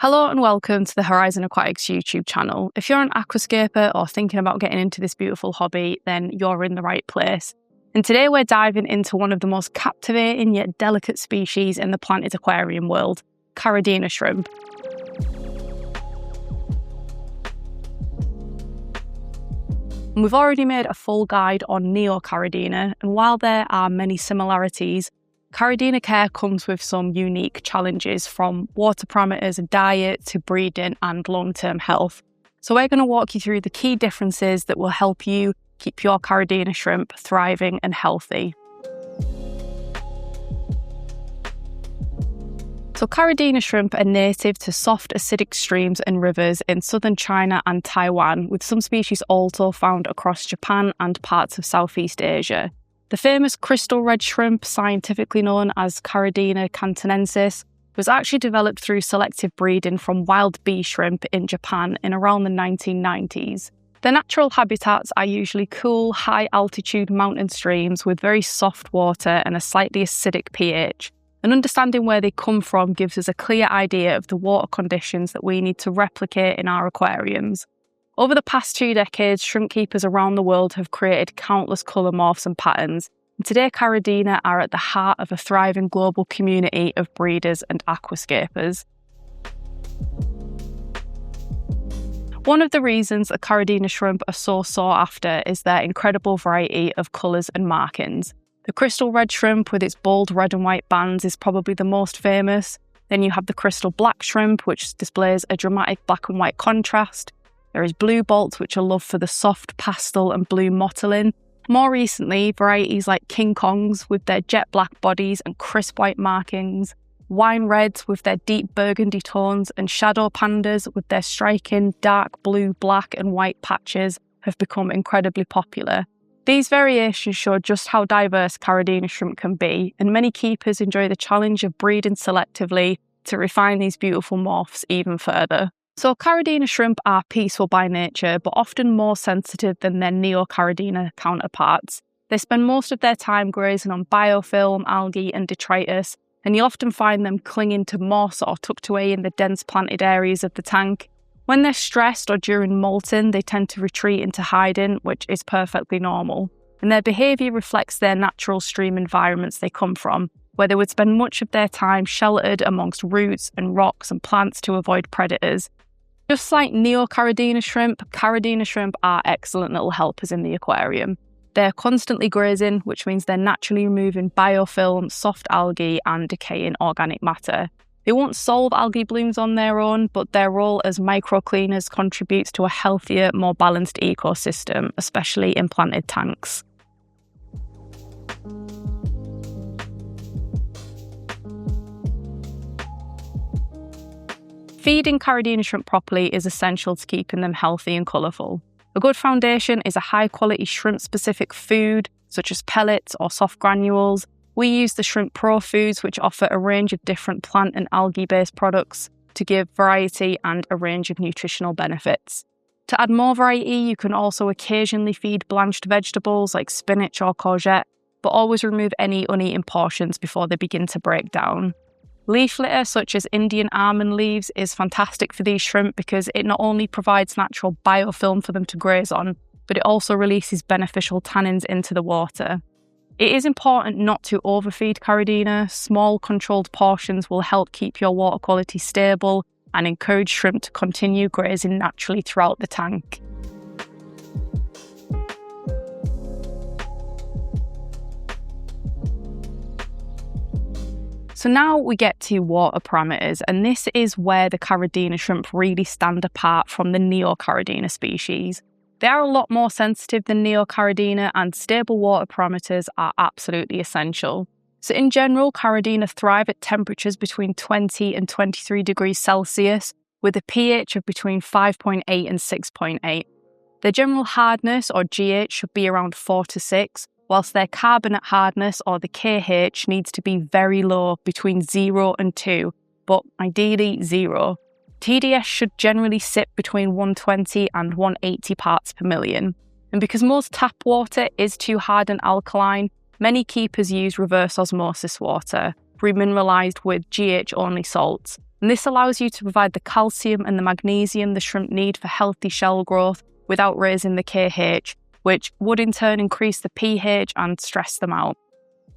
Hello and welcome to the Horizon Aquatics YouTube channel. If you're an aquascaper or thinking about getting into this beautiful hobby, then you're in the right place. And today we're diving into one of the most captivating yet delicate species in the planted aquarium world, Caridina shrimp. And we've already made a full guide on Neocaridina, and while there are many similarities, Caridina care comes with some unique challenges, from water parameters and diet to breeding and long-term health. So we're going to walk you through the key differences that will help you keep your Caridina shrimp thriving and healthy. So Caridina shrimp are native to soft acidic streams and rivers in southern China and Taiwan, with some species also found across Japan and parts of Southeast Asia. The famous crystal red shrimp, scientifically known as Caridina cantonensis, was actually developed through selective breeding from wild bee shrimp in Japan in around the 1990s. Their natural habitats are usually cool, high-altitude mountain streams with very soft water and a slightly acidic pH. And understanding where they come from gives us a clear idea of the water conditions that we need to replicate in our aquariums. Over the past 2 decades, shrimp keepers around the world have created countless colour morphs and patterns, and today Caridina are at the heart of a thriving global community of breeders and aquascapers. One of the reasons that Caridina shrimp are so sought after is their incredible variety of colours and markings. The crystal red shrimp with its bold red and white bands is probably the most famous. Then you have the crystal black shrimp, which displays a dramatic black and white contrast. There is blue bolts, which are loved for the soft pastel and blue mottling. More recently, varieties like King Kongs with their jet black bodies and crisp white markings, wine reds with their deep burgundy tones, and Shadow Pandas with their striking dark blue, black and white patches have become incredibly popular. These variations show just how diverse Caridina shrimp can be, and many keepers enjoy the challenge of breeding selectively to refine these beautiful morphs even further. So Caridina shrimp are peaceful by nature, but often more sensitive than their Neocaridina counterparts. They spend most of their time grazing on biofilm, algae and detritus, and you'll often find them clinging to moss or tucked away in the dense planted areas of the tank. When they're stressed or during molting, they tend to retreat into hiding, which is perfectly normal. And their behaviour reflects their natural stream environments they come from, where they would spend much of their time sheltered amongst roots and rocks and plants to avoid predators. Just like Neocaridina shrimp, Caridina shrimp are excellent little helpers in the aquarium. They're constantly grazing, which means they're naturally removing biofilm, soft algae and decaying organic matter. They won't solve algae blooms on their own, but their role as microcleaners contributes to a healthier, more balanced ecosystem, especially in planted tanks. Feeding Caridina shrimp properly is essential to keeping them healthy and colourful. A good foundation is a high-quality shrimp-specific food, such as pellets or soft granules. We use the Shrimp Pro foods, which offer a range of different plant and algae-based products to give variety and a range of nutritional benefits. To add more variety, you can also occasionally feed blanched vegetables like spinach or courgette, but always remove any uneaten portions before they begin to break down. Leaf litter such as Indian almond leaves is fantastic for these shrimp because it not only provides natural biofilm for them to graze on, but it also releases beneficial tannins into the water. It is important not to overfeed Caridina. Small controlled portions will help keep your water quality stable and encourage shrimp to continue grazing naturally throughout the tank. So now we get to water parameters, and this is where the Caridina shrimp really stand apart from the Neocaridina species. They are a lot more sensitive than Neocaridina, and stable water parameters are absolutely essential. So in general, Caridina thrive at temperatures between 20 and 23 degrees Celsius, with a pH of between 5.8 and 6.8. Their general hardness, or GH, should be around 4 to 6, whilst their carbonate hardness, or the KH, needs to be very low, between 0 and 2, but ideally 0. TDS should generally sit between 120 and 180 parts per million. And because most tap water is too hard and alkaline, many keepers use reverse osmosis water, remineralised with GH-only salts. And this allows you to provide the calcium and the magnesium the shrimp need for healthy shell growth without raising the KH, which would in turn increase the pH and stress them out.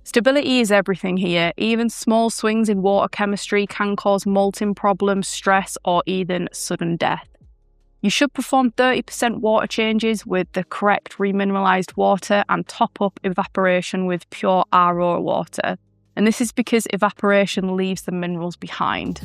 Stability is everything here. Even small swings in water chemistry can cause molting problems, stress, or even sudden death. You should perform 30% water changes with the correct remineralised water and top up evaporation with pure RO water. And this is because evaporation leaves the minerals behind.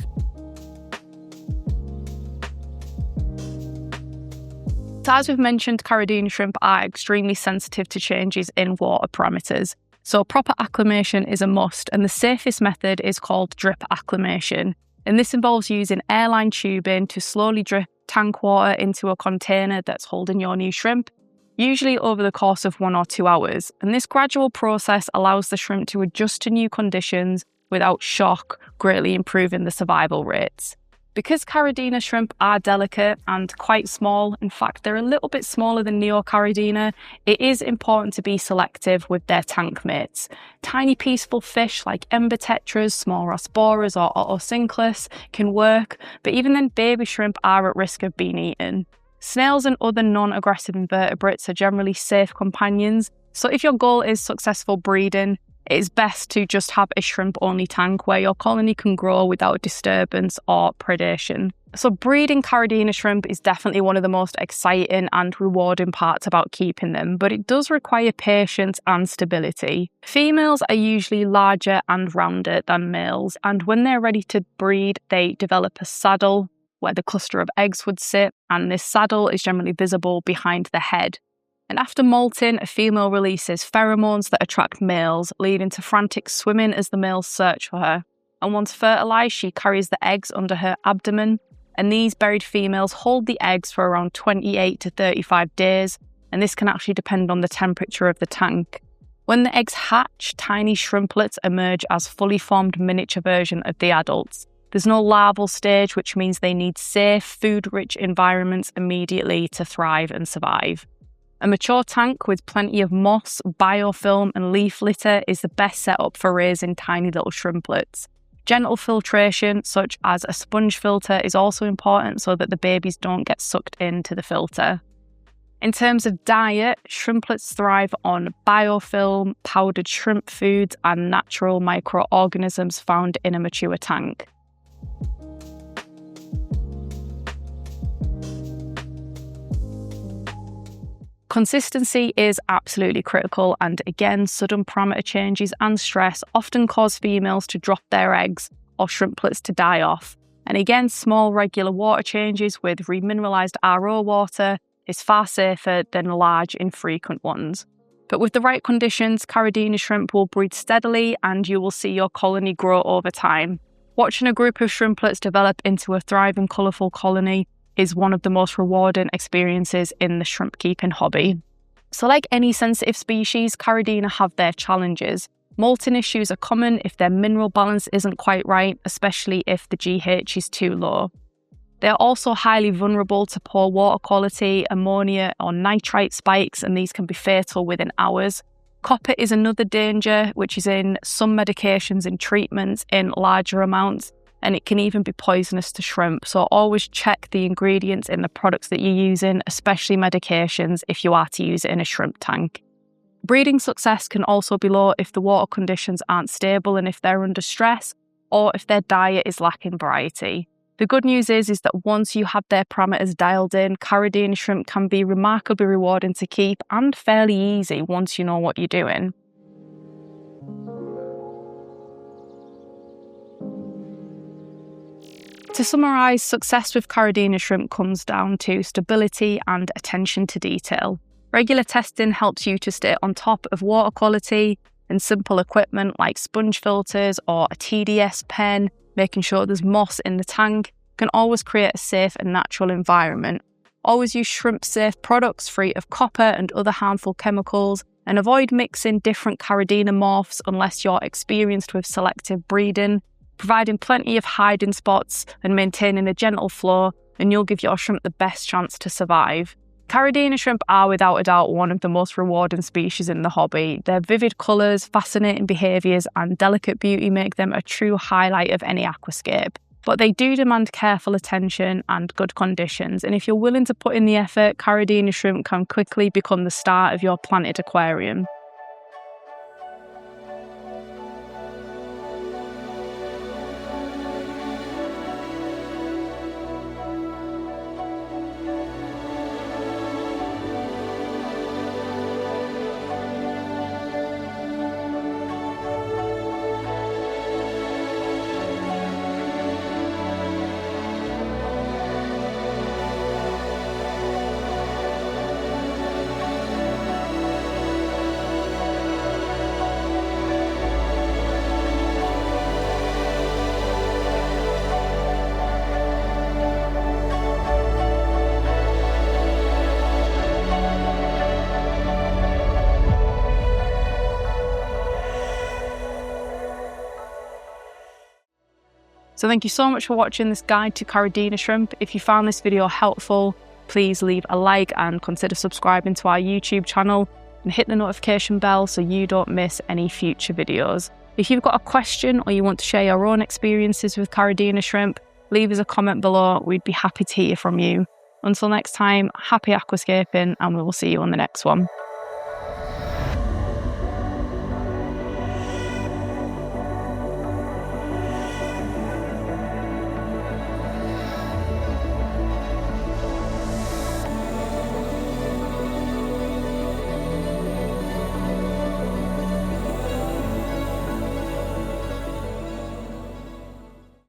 So as we've mentioned, Caridina shrimp are extremely sensitive to changes in water parameters. So proper acclimation is a must, and the safest method is called drip acclimation. And this involves using airline tubing to slowly drip tank water into a container that's holding your new shrimp, usually over the course of 1 or 2 hours. And this gradual process allows the shrimp to adjust to new conditions without shock, greatly improving the survival rates. Because Caridina shrimp are delicate and quite small, in fact they're a little bit smaller than Neocaridina, it is important to be selective with their tank mates. Tiny peaceful fish like ember tetras, small rasboras or otocinclus can work, but even then baby shrimp are at risk of being eaten. Snails and other non-aggressive invertebrates are generally safe companions, so if your goal is successful breeding, it is best to just have a shrimp-only tank where your colony can grow without disturbance or predation. So breeding Caridina shrimp is definitely one of the most exciting and rewarding parts about keeping them, but it does require patience and stability. Females are usually larger and rounder than males, and when they're ready to breed, they develop a saddle where the cluster of eggs would sit, and this saddle is generally visible behind the head. And after molting, a female releases pheromones that attract males, leading to frantic swimming as the males search for her. And once fertilised, she carries the eggs under her abdomen, and these buried females hold the eggs for around 28 to 35 days, and this can actually depend on the temperature of the tank. When the eggs hatch, tiny shrimplets emerge as fully formed miniature version of the adults. There's no larval stage, which means they need safe, food-rich environments immediately to thrive and survive. A mature tank with plenty of moss, biofilm and leaf litter is the best setup for raising tiny little shrimplets. Gentle filtration, such as a sponge filter, is also important so that the babies don't get sucked into the filter. In terms of diet, shrimplets thrive on biofilm, powdered shrimp foods and natural microorganisms found in a mature tank. Consistency is absolutely critical, and again, sudden parameter changes and stress often cause females to drop their eggs or shrimplets to die off. And again, small regular water changes with remineralised RO water is far safer than large infrequent ones. But with the right conditions, Caridina shrimp will breed steadily and you will see your colony grow over time. Watching a group of shrimplets develop into a thriving, colourful colony is one of the most rewarding experiences in the shrimp keeping hobby. So like any sensitive species, Caridina have their challenges. Molting issues are common if their mineral balance isn't quite right, especially if the GH is too low. They are also highly vulnerable to poor water quality, ammonia or nitrite spikes, and these can be fatal within hours. Copper is another danger, which is in some medications and treatments in larger amounts, and it can even be poisonous to shrimp. So always check the ingredients in the products that you're using, especially medications, if you are to use it in a shrimp tank. Breeding success can also be low if the water conditions aren't stable and if they're under stress, or if their diet is lacking variety. The good news is that once you have their parameters dialed in, Caridina shrimp can be remarkably rewarding to keep and fairly easy once you know what you're doing. To summarise, success with Caridina shrimp comes down to stability and attention to detail. Regular testing helps you to stay on top of water quality, and simple equipment like sponge filters or a TDS pen, making sure there's moss in the tank, can always create a safe and natural environment. Always use shrimp-safe products free of copper and other harmful chemicals, and avoid mixing different Caridina morphs unless you're experienced with selective breeding. Providing plenty of hiding spots and maintaining a gentle flow, and you'll give your shrimp the best chance to survive. Caridina shrimp are without a doubt one of the most rewarding species in the hobby. Their vivid colours, fascinating behaviours and delicate beauty make them a true highlight of any aquascape. But they do demand careful attention and good conditions, and if you're willing to put in the effort, Caridina shrimp can quickly become the star of your planted aquarium. So thank you so much for watching this guide to Caridina shrimp. If you found this video helpful, please leave a like and consider subscribing to our YouTube channel and hit the notification bell so you don't miss any future videos. If you've got a question or you want to share your own experiences with Caridina shrimp, leave us a comment below. We'd be happy to hear from you. Until next time, happy aquascaping, and we will see you on the next one.